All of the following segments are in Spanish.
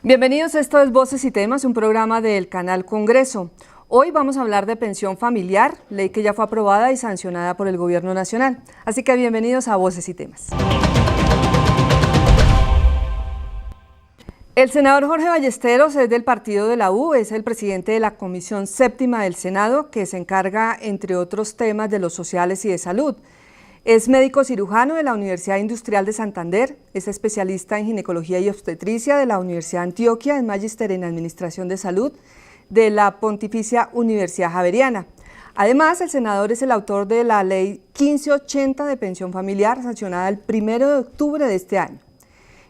Bienvenidos, esto es Voces y Temas, un programa del Canal Congreso. Hoy vamos a hablar de pensión familiar, ley que ya fue aprobada y sancionada por el Gobierno Nacional. Así que bienvenidos a Voces y Temas. El senador Jorge Ballesteros es del partido de la U, es el presidente de la Comisión Séptima del Senado, que se encarga, entre otros temas, de los sociales y de salud. Es médico cirujano de la Universidad Industrial de Santander, es especialista en ginecología y obstetricia de la Universidad de Antioquia, es magíster en Administración de Salud de la Pontificia Universidad Javeriana. Además, el senador es el autor de la Ley 1580 de pensión familiar, sancionada el 1 de octubre de este año.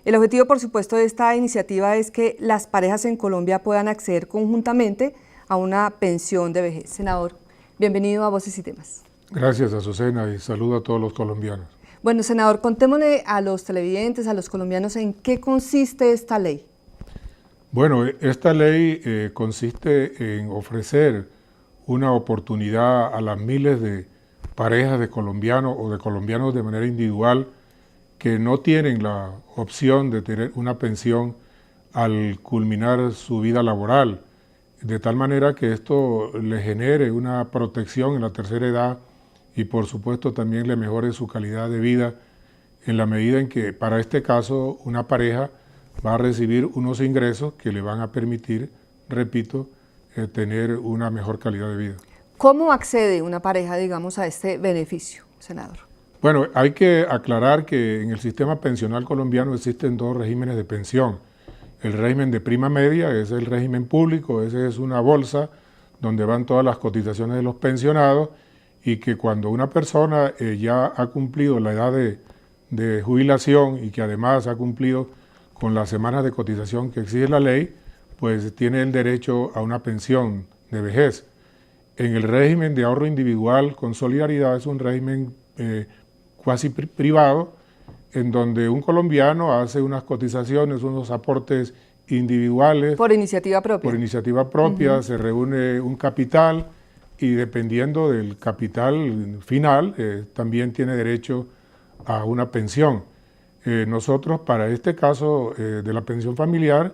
El objetivo, por supuesto, de esta iniciativa es que las parejas en Colombia puedan acceder conjuntamente a una pensión de vejez. Senador, bienvenido a Voces y Temas. Gracias, Azucena, y saludo a todos los colombianos. Bueno, senador, contémosle a los televidentes, a los colombianos, ¿en qué consiste esta ley? Bueno, esta ley consiste en ofrecer una oportunidad a las miles de parejas de colombianos o de colombianos de manera individual que no tienen la opción de tener una pensión al culminar su vida laboral, de tal manera que esto le genere una protección en la tercera edad y por supuesto también le mejore su calidad de vida en la medida en que para este caso una pareja va a recibir unos ingresos que le van a permitir, repito, tener una mejor calidad de vida. ¿Cómo accede una pareja, digamos, a este beneficio, senador? Bueno, hay que aclarar que en el sistema pensional colombiano existen dos regímenes de pensión. El régimen de prima media es el régimen público, ese es una bolsa donde van todas las cotizaciones de los pensionados y que cuando una persona ya ha cumplido la edad de jubilación y que además ha cumplido con las semanas de cotización que exige la ley, pues tiene el derecho a una pensión de vejez. En el régimen de ahorro individual con solidaridad es un régimen cuasi privado, en donde un colombiano hace unas cotizaciones, unos aportes individuales. Por iniciativa propia. Por iniciativa propia, se reúne un capital y dependiendo del capital final, también tiene derecho a una pensión. Nosotros, para este caso de la pensión familiar,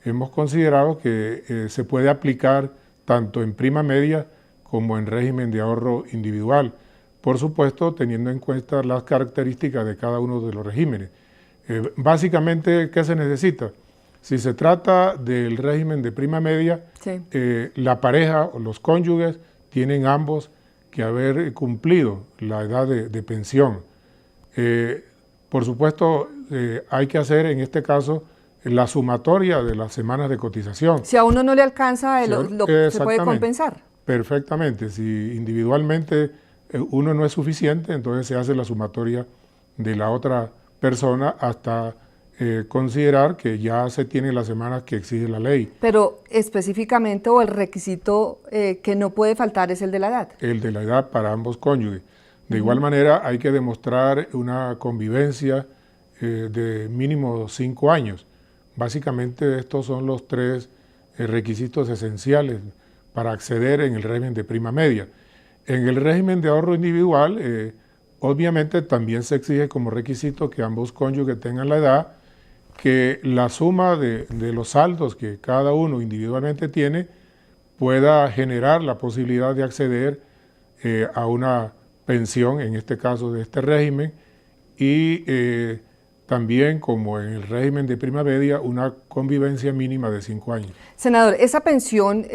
hemos considerado que se puede aplicar tanto en prima media como en régimen de ahorro individual. Por supuesto, teniendo en cuenta las características de cada uno de los regímenes. Básicamente, ¿qué se necesita? Si se trata del régimen de prima media, sí, la pareja o los cónyuges tienen ambos que haber cumplido la edad de pensión. Por supuesto, hay que hacer en este caso la sumatoria de las semanas de cotización. Si a uno no le alcanza, se puede compensar. Perfectamente. Si individualmente uno no es suficiente, entonces se hace la sumatoria de la otra persona hasta considerar que ya se tienen las semanas que exige la ley. Pero específicamente, o el requisito que no puede faltar es el de la edad. El de la edad para ambos cónyuges. De igual manera hay que demostrar una convivencia de mínimo 5 años. Básicamente estos son los tres requisitos esenciales para acceder en el régimen de prima media. En el régimen de ahorro individual, obviamente también se exige como requisito que ambos cónyuges tengan la edad, que la suma de los saldos que cada uno individualmente tiene pueda generar la posibilidad de acceder a una pensión, en este caso de este régimen, y también, como en el régimen de prima media, una convivencia mínima de 5 años. Senador, esa pensión,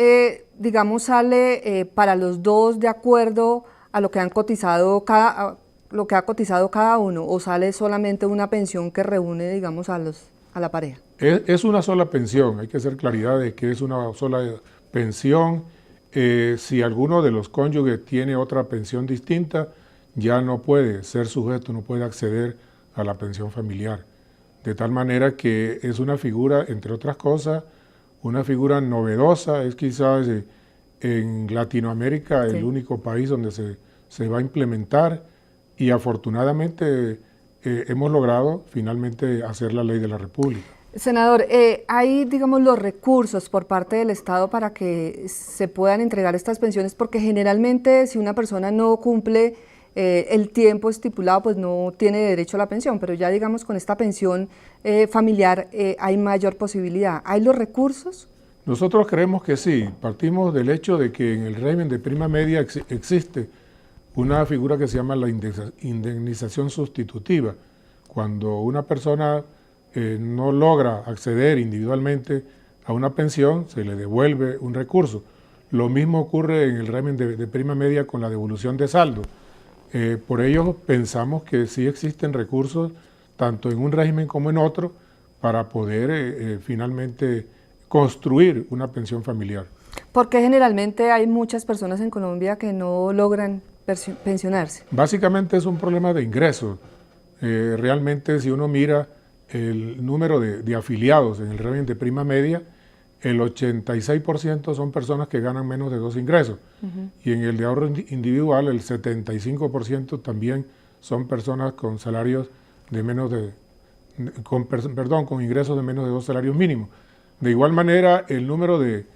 digamos, sale para los dos de acuerdo a lo que han cotizado lo que ha cotizado cada uno, o sale solamente una pensión que reúne, digamos, a la pareja. Es una sola pensión, hay que hacer claridad de que es una sola pensión. Si alguno de los cónyuges tiene otra pensión distinta, ya no puede ser sujeto, no puede acceder a la pensión familiar. De tal manera que es una figura, entre otras cosas, una figura novedosa, es quizás en Latinoamérica el único país donde se va a implementar y afortunadamente hemos logrado finalmente hacer la ley de la República. Senador, ¿hay, digamos, los recursos por parte del Estado para que se puedan entregar estas pensiones? Porque generalmente si una persona no cumple el tiempo estipulado, pues no tiene derecho a la pensión, pero ya digamos con esta pensión familiar hay mayor posibilidad. ¿Hay los recursos? Nosotros creemos que sí. Partimos del hecho de que en el régimen de prima media existe una figura que se llama la indemnización sustitutiva. Cuando una persona no logra acceder individualmente a una pensión, se le devuelve un recurso. Lo mismo ocurre en el régimen de prima media con la devolución de saldo. Por ello pensamos que sí existen recursos, tanto en un régimen como en otro, para poder finalmente construir una pensión familiar. Porque generalmente hay muchas personas en Colombia que no logran pensionarse. Básicamente es un problema de ingresos. Realmente si uno mira el número de afiliados en el régimen de prima media, el 86% son personas que ganan menos de 2 ingresos. Y en el de ahorro individual, el 75% también son personas con salarios de menos de, con ingresos de menos de 2 salarios mínimos. De igual manera, el número de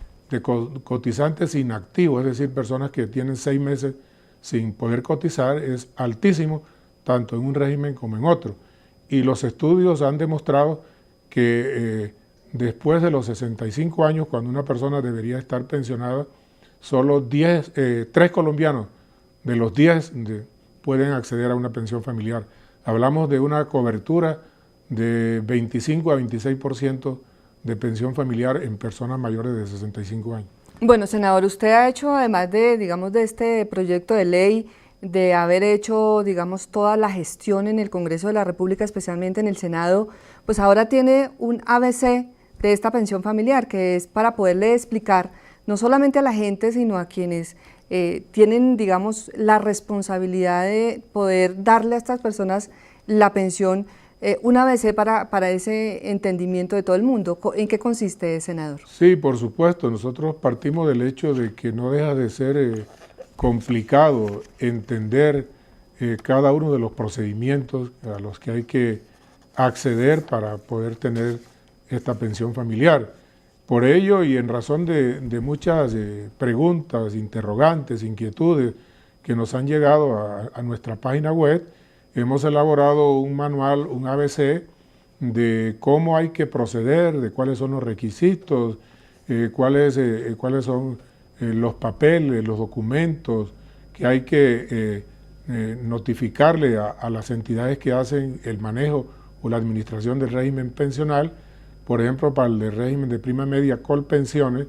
cotizantes inactivos, es decir, personas que tienen 6 meses sin poder cotizar, es altísimo, tanto en un régimen como en otro. Y los estudios han demostrado que después de los 65 años, cuando una persona debería estar pensionada, solo 3 colombianos de los 10 pueden acceder a una pensión familiar. Hablamos de una cobertura de 25 a 26% de pensión familiar en personas mayores de 65 años. Bueno, senador, usted ha hecho, además de, digamos, de este proyecto de ley, de haber hecho, digamos, toda la gestión en el Congreso de la República, especialmente en el Senado, pues ahora tiene un ABC de esta pensión familiar, que es para poderle explicar no solamente a la gente, sino a quienes tienen, digamos, la responsabilidad de poder darle a estas personas la pensión, un ABC para ese entendimiento de todo el mundo. ¿En qué consiste, senador? Sí, por supuesto. Nosotros partimos del hecho de que no deja de ser complicado entender cada uno de los procedimientos a los que hay que acceder para poder tener esta pensión familiar. Por ello, y en razón de muchas preguntas, interrogantes, inquietudes que nos han llegado a nuestra página web, hemos elaborado un manual, un ABC, de cómo hay que proceder, de cuáles son los requisitos, cuáles son los papeles, los documentos que hay que notificarle a las entidades que hacen el manejo o la administración del régimen pensional, por ejemplo, para el régimen de prima media, Colpensiones,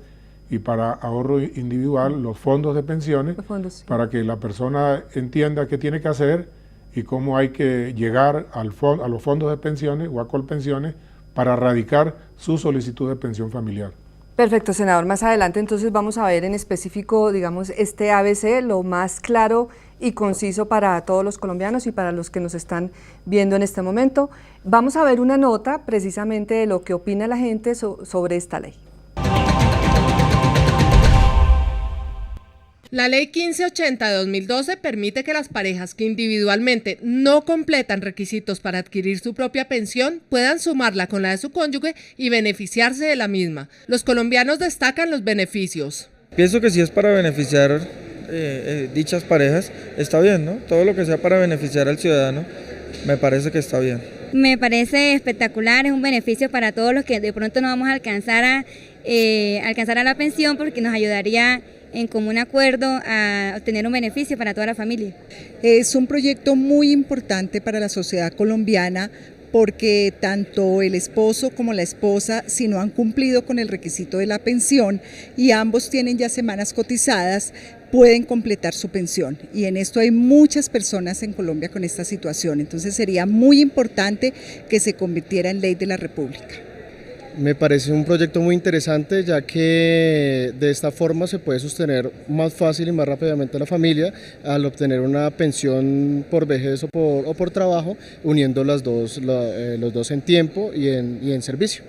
y para ahorro individual, los fondos de pensiones, Sí. Para que la persona entienda qué tiene que hacer y cómo hay que llegar a los fondos de pensiones o a Colpensiones para radicar su solicitud de pensión familiar. Perfecto, senador. Más adelante entonces vamos a ver en específico, digamos, este ABC, lo más claro y conciso para todos los colombianos y para los que nos están viendo en este momento. Vamos a ver una nota precisamente de lo que opina la gente sobre esta ley. La Ley 1580 de 2012 permite que las parejas que individualmente no completan requisitos para adquirir su propia pensión puedan sumarla con la de su cónyuge y beneficiarse de la misma. Los colombianos destacan los beneficios. Pienso que si es para beneficiar dichas parejas, está bien, ¿no? Todo lo que sea para beneficiar al ciudadano, me parece que está bien. Me parece espectacular, es un beneficio para todos los que de pronto no vamos a alcanzar a la pensión, porque nos ayudaría en común acuerdo a obtener un beneficio para toda la familia. Es un proyecto muy importante para la sociedad colombiana, porque tanto el esposo como la esposa, si no han cumplido con el requisito de la pensión y ambos tienen ya semanas cotizadas, pueden completar su pensión, y en esto hay muchas personas en Colombia con esta situación. Entonces sería muy importante que se convirtiera en ley de la República. Me parece un proyecto muy interesante, ya que de esta forma se puede sostener más fácil y más rápidamente a la familia al obtener una pensión por vejez o por trabajo, uniendo los dos en tiempo y en servicio.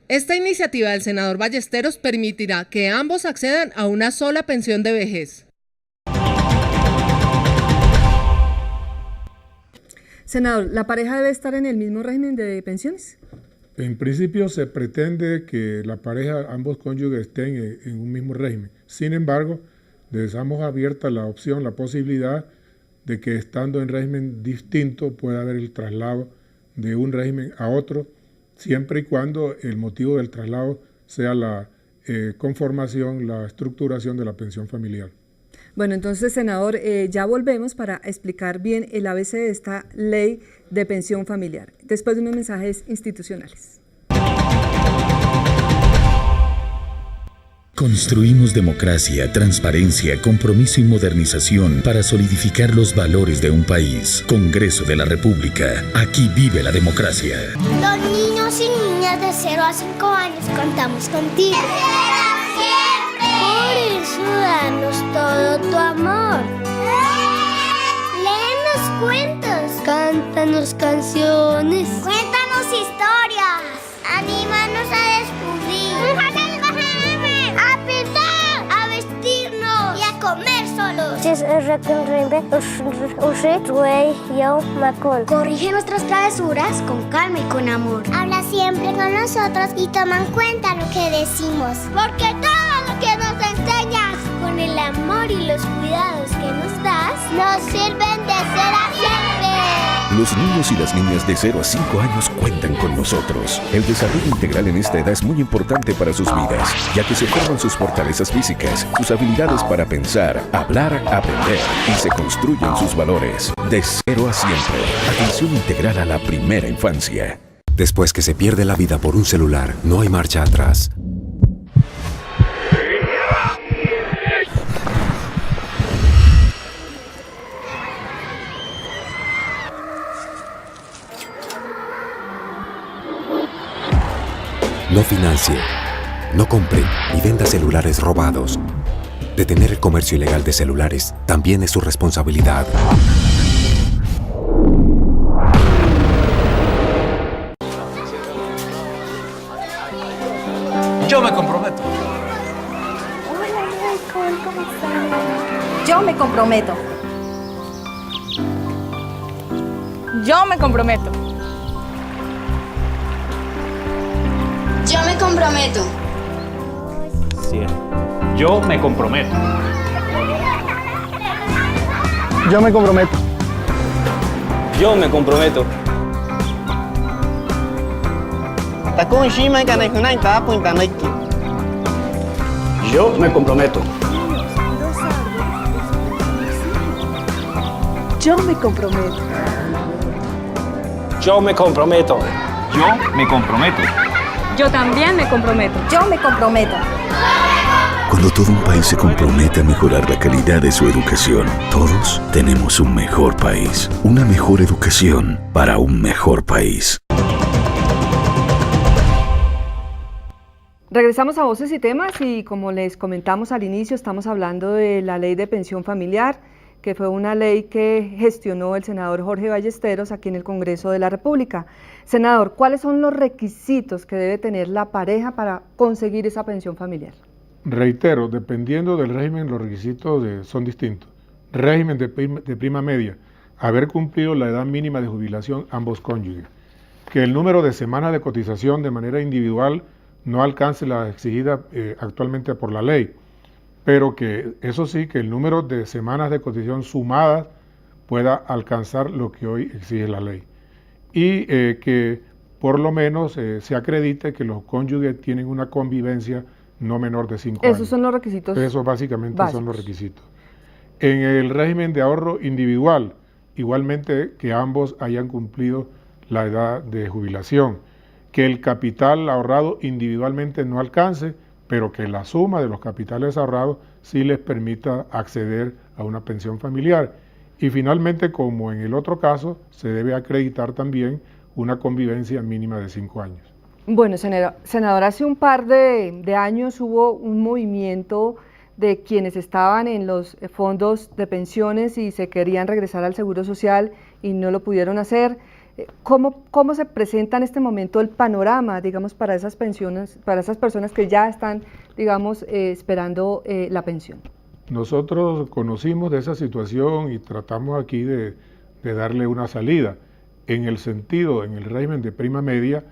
Esta iniciativa del senador Ballesteros permitirá que ambos accedan a una sola pensión de vejez. Senador, ¿la pareja debe estar en el mismo régimen de pensiones? En principio se pretende que la pareja, ambos cónyuges estén en un mismo régimen. Sin embargo, dejamos abierta la opción, la posibilidad de que estando en régimen distinto pueda haber el traslado de un régimen a otro, siempre y cuando el motivo del traslado sea la conformación, la estructuración de la pensión familiar. Bueno, entonces, senador, ya volvemos para explicar bien el ABC de esta ley de pensión familiar, después de unos mensajes institucionales. Construimos democracia, transparencia, compromiso y modernización para solidificar los valores de un país. Congreso de la República. Aquí vive la democracia. Los niños y niñas de 0 a 5 años contamos contigo. Por eso danos todo tu amor. Léenos cuentos. Cántanos canciones. Cuéntanos historias. Anímanos a descubrir. A pintar. A vestirnos. Y a comer solos. Corrige nuestras travesuras con calma y con amor. Habla siempre con nosotros y toma en cuenta lo que decimos. Porque todo lo que nos enseñas, con el amor y los cuidados que nos das, nos sirven de ser a siempre. Los niños y las niñas de 0 a 5 años cuentan con nosotros. El desarrollo integral en esta edad es muy importante para sus vidas, ya que se forman sus fortalezas físicas, sus habilidades para pensar, hablar, aprender y se construyen sus valores. De 0 a siempre. Atención integral a la primera infancia. Después que se pierde la vida por un celular, no hay marcha atrás. No financie, no compre y venda celulares robados. Detener el comercio ilegal de celulares también es su responsabilidad. Yo me comprometo. Yo me comprometo. Yo me comprometo. Yo me comprometo. Yo me comprometo. Yo me comprometo. Yo me comprometo. Yo me comprometo. Yo me comprometo. Yo me comprometo. Yo me comprometo. Yo también me comprometo. Yo me comprometo. Cuando todo un país se compromete a mejorar la calidad de su educación, todos tenemos un mejor país. Una mejor educación para un mejor país. Regresamos a Voces y Temas y como les comentamos al inicio, estamos hablando de la ley de pensión familiar, que fue una ley que gestionó el senador Jorge Ballesteros aquí en el Congreso de la República. Senador, ¿cuáles son los requisitos que debe tener la pareja para conseguir esa pensión familiar? Reitero, dependiendo del régimen, los requisitos son distintos. Régimen de prima media, haber cumplido la edad mínima de jubilación ambos cónyuges. Que el número de semanas de cotización de manera individual no alcance la exigida actualmente por la ley, pero que eso sí, que el número de semanas de cotización sumadas pueda alcanzar lo que hoy exige la ley. Y que por lo menos se acredite que los cónyuges tienen una convivencia no menor de 5 años. Esos son los requisitos Esos básicamente básicos. son los requisitos. En el régimen de ahorro individual, igualmente que ambos hayan cumplido la edad de jubilación, que el capital ahorrado individualmente no alcance, pero que la suma de los capitales ahorrados sí les permita acceder a una pensión familiar. Y finalmente, como en el otro caso, se debe acreditar también una convivencia mínima de 5 años. Bueno, senador, hace un par de años hubo un movimiento de quienes estaban en los fondos de pensiones y se querían regresar al Seguro Social y no lo pudieron hacer. ¿Cómo se presenta en este momento el panorama, digamos, para esas pensiones, para esas personas que ya están, digamos, esperando la pensión? Nosotros conocimos de esa situación y tratamos aquí de darle una salida, en el sentido, en el régimen de prima media,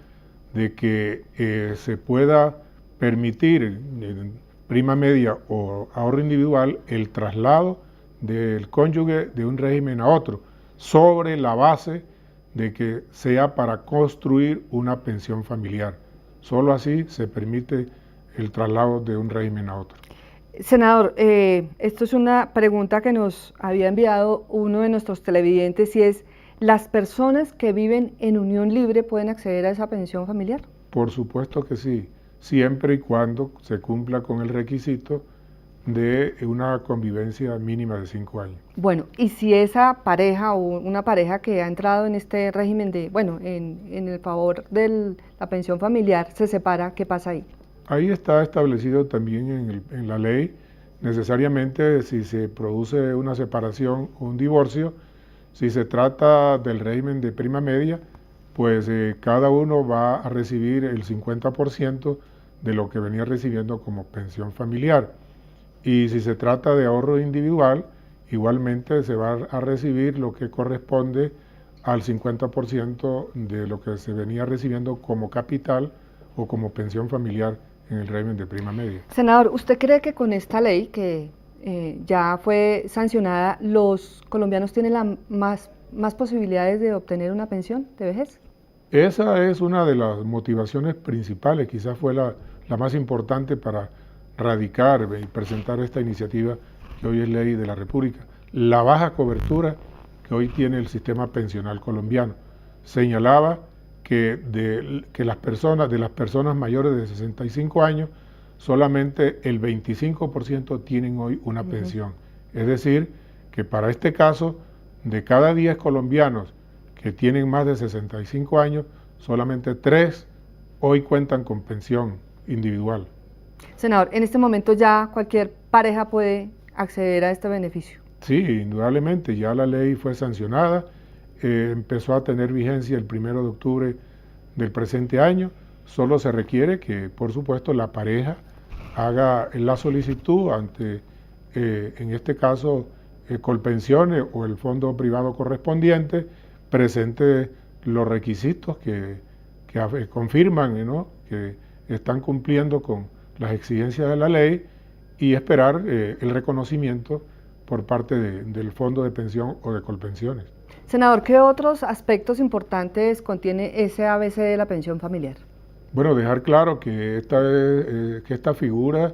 de que se pueda permitir en prima media o ahorro individual el traslado del cónyuge de un régimen a otro, sobre la base de que sea para construir una pensión familiar. Solo así se permite el traslado de un régimen a otro. Senador, esto es una pregunta que nos había enviado uno de nuestros televidentes y es, ¿las personas que viven en unión libre pueden acceder a esa pensión familiar? Por supuesto que sí, siempre y cuando se cumpla con el requisito de una convivencia mínima de 5 años. Bueno, y si esa pareja o una pareja que ha entrado en este régimen de, bueno, en el favor de la pensión familiar se separa, ¿qué pasa ahí? Ahí está establecido también en la ley, necesariamente si se produce una separación o un divorcio, si se trata del régimen de prima media, pues cada uno va a recibir el 50% de lo que venía recibiendo como pensión familiar. Y si se trata de ahorro individual, igualmente se va a recibir lo que corresponde al 50% de lo que se venía recibiendo como capital o como pensión familiar en el régimen de prima media. Senador, ¿usted cree que con esta ley que ya fue sancionada, los colombianos tienen más posibilidades de obtener una pensión de vejez? Esa es una de las motivaciones principales, quizás fue la más importante para radicar y presentar esta iniciativa que hoy es ley de la República. La baja cobertura que hoy tiene el sistema pensional colombiano. Señalaba que de las personas mayores de 65 años, solamente el 25% tienen hoy una pensión. Es decir, que para este caso, de cada 10 colombianos que tienen más de 65 años, solamente 3 hoy cuentan con pensión individual. Senador, en este momento ya cualquier pareja puede acceder a este beneficio. Sí, indudablemente, ya la ley fue sancionada, empezó a tener vigencia el 1 de octubre del presente año. Solo se requiere que, por supuesto, la pareja haga la solicitud ante, en este caso, Colpensiones o el fondo privado correspondiente, presente los requisitos que confirman, ¿no?, que están cumpliendo con las exigencias de la ley y esperar el reconocimiento por parte del fondo de pensión o de Colpensiones. Senador, ¿qué otros aspectos importantes contiene ese ABC de la pensión familiar? Bueno, dejar claro que esta figura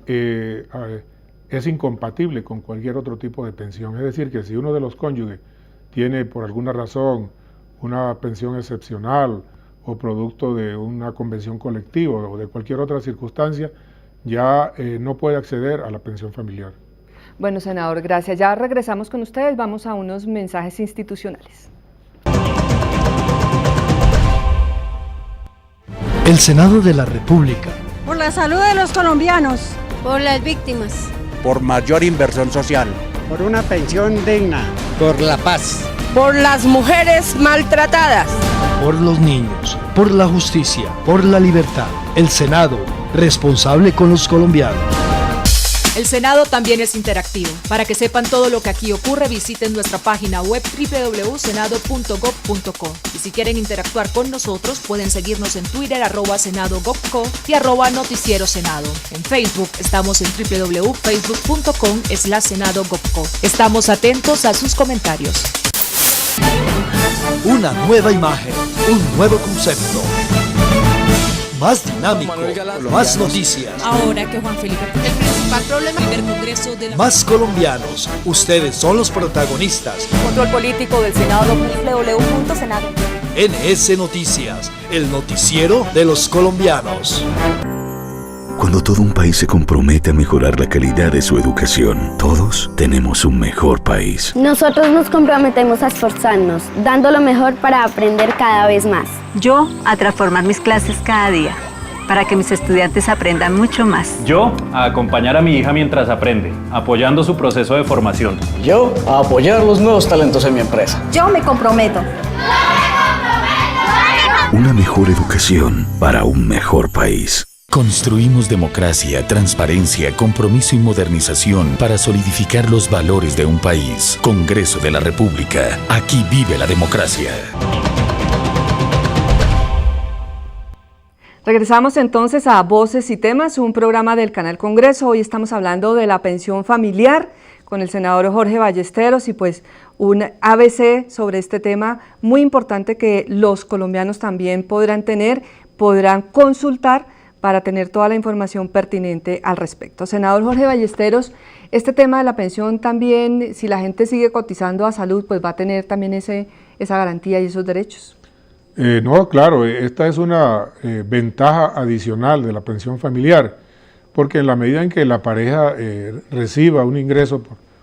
es incompatible con cualquier otro tipo de pensión. Es decir, que si uno de los cónyuges tiene por alguna razón una pensión excepcional o producto de una convención colectiva o de cualquier otra circunstancia, ya no puede acceder a la pensión familiar. Bueno, senador, gracias. Ya regresamos con ustedes, vamos a unos mensajes institucionales. El Senado de la República. Por la salud de los colombianos. Por las víctimas. Por mayor inversión social. Por una pensión digna. Por la paz. Por las mujeres maltratadas. Por los niños. Por la justicia. Por la libertad. El Senado, responsable con los colombianos. El Senado también es interactivo. Para que sepan todo lo que aquí ocurre, visiten nuestra página web www.senado.gov.co. Y si quieren interactuar con nosotros, pueden seguirnos en Twitter @senado.gov.co y @noticiero senado. En Facebook estamos en www.facebook.com/senado.gov.co. Estamos atentos a sus comentarios. Una nueva imagen, un nuevo concepto. Más dinámico, más noticias. Ahora que Juan Felipe, el principal problema del Congreso de la... Más colombianos, ustedes son los protagonistas. Control político del Senado, www.senado. NS Noticias, el noticiero de los colombianos. Cuando todo un país se compromete a mejorar la calidad de su educación, todos tenemos un mejor país. Nosotros nos comprometemos a esforzarnos, dando lo mejor para aprender cada vez más. Yo, a transformar mis clases cada día, para que mis estudiantes aprendan mucho más. Yo, a acompañar a mi hija mientras aprende, apoyando su proceso de formación. Yo, a apoyar los nuevos talentos en mi empresa. Yo me comprometo. Una mejor educación para un mejor país. Construimos democracia, transparencia, compromiso y modernización para solidificar los valores de un país. Congreso de la República. Aquí vive la democracia. Regresamos entonces a Voces y Temas, un programa del Canal Congreso. Hoy estamos hablando de la pensión familiar con el senador Jorge Ballesteros y pues un ABC sobre este tema muy importante que los colombianos también podrán consultar para tener toda la información pertinente al respecto. Senador Jorge Ballesteros, este tema de la pensión también, si la gente sigue cotizando a salud, pues va a tener también esa garantía y esos derechos. No, claro, esta es una ventaja adicional de la pensión familiar, porque en la medida en que la pareja reciba un ingreso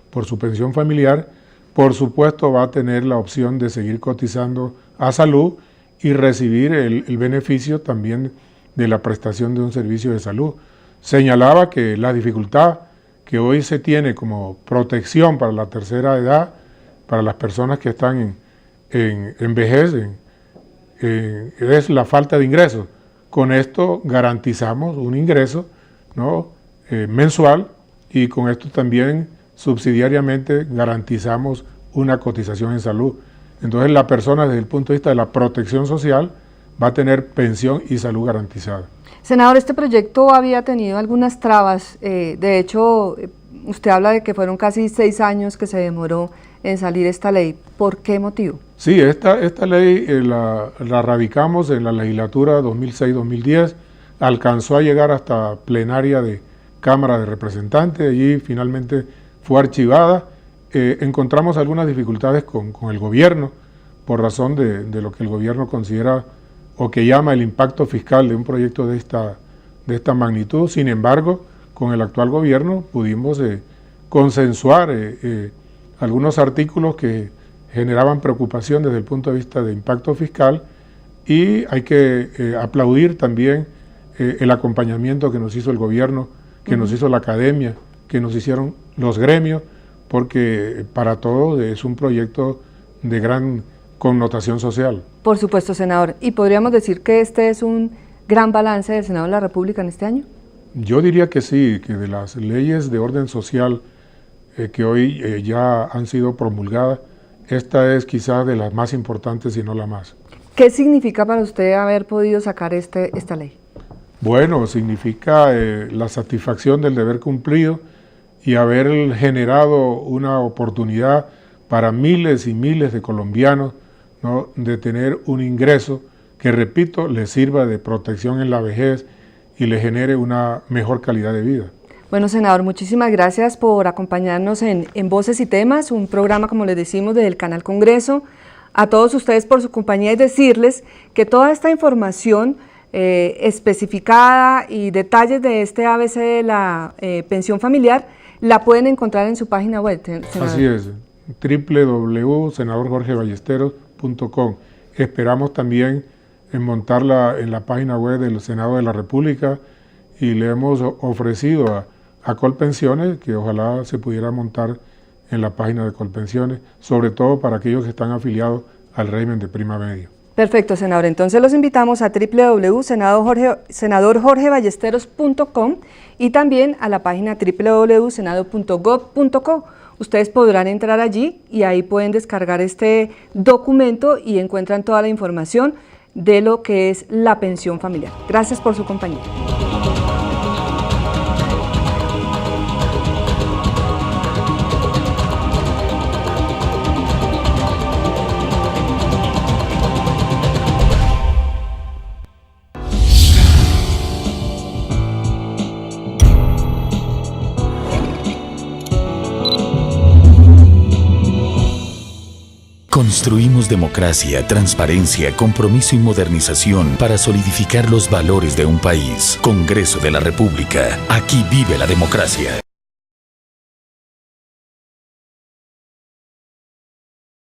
por su pensión familiar, por supuesto va a tener la opción de seguir cotizando a salud y recibir el beneficio también de la prestación de un servicio de salud. Señalaba que la dificultad que hoy se tiene como protección para la tercera edad, para las personas que están en vejez, es la falta de ingresos. Con esto garantizamos un ingreso, ¿no?, mensual, y con esto también subsidiariamente garantizamos una cotización en salud. Entonces la persona desde el punto de vista de la protección social va a tener pensión y salud garantizada. Senador, este proyecto había tenido algunas trabas, de hecho usted habla de que fueron casi 6 años que se demoró en salir esta ley. ¿Por qué motivo? Sí, esta ley la radicamos en la legislatura 2006-2010, alcanzó a llegar hasta plenaria de Cámara de Representantes, allí finalmente fue archivada. Encontramos algunas dificultades con el gobierno, por razón de lo que el gobierno considera o que llama el impacto fiscal de un proyecto de esta magnitud. Sin embargo, con el actual gobierno pudimos consensuar algunos artículos que generaban preocupación desde el punto de vista de impacto fiscal, y hay que aplaudir también el acompañamiento que nos hizo el gobierno, que nos hizo la academia, que nos hicieron los gremios, porque para todos es un proyecto de gran connotación social. Por supuesto, senador. ¿Y podríamos decir que este es un gran balance del Senado de la República en este año? Yo diría que sí, que de las leyes de orden social que hoy ya han sido promulgadas, esta es quizás de las más importantes, si no la más. ¿Qué significa para usted haber podido sacar esta ley? Bueno, significa la satisfacción del deber cumplido y haber generado una oportunidad para miles y miles de colombianos, ¿no?, de tener un ingreso que, repito, les sirva de protección en la vejez y les genere una mejor calidad de vida. Bueno, senador, muchísimas gracias por acompañarnos en Voces y Temas, un programa, como les decimos, del Canal Congreso. A todos ustedes por su compañía y decirles que toda esta información especificada y detalles de este ABC de la pensión familiar la pueden encontrar en su página web, senador. Así es, www.senadorjorgeballesteros.com. Esperamos también montarla en la página web del Senado de la República, y le hemos ofrecido a Colpensiones que ojalá se pudiera montar en la página de Colpensiones, sobre todo para aquellos que están afiliados al régimen de prima media. Perfecto, senador. Entonces los invitamos a www.senadorjorgeballesteros.com y también a la página www.senado.gov.co. Ustedes podrán entrar allí y ahí pueden descargar este documento y encuentran toda la información de lo que es la pensión familiar. Gracias por su compañía. Construimos democracia, transparencia, compromiso y modernización para solidificar los valores de un país. Congreso de la República. Aquí vive la democracia.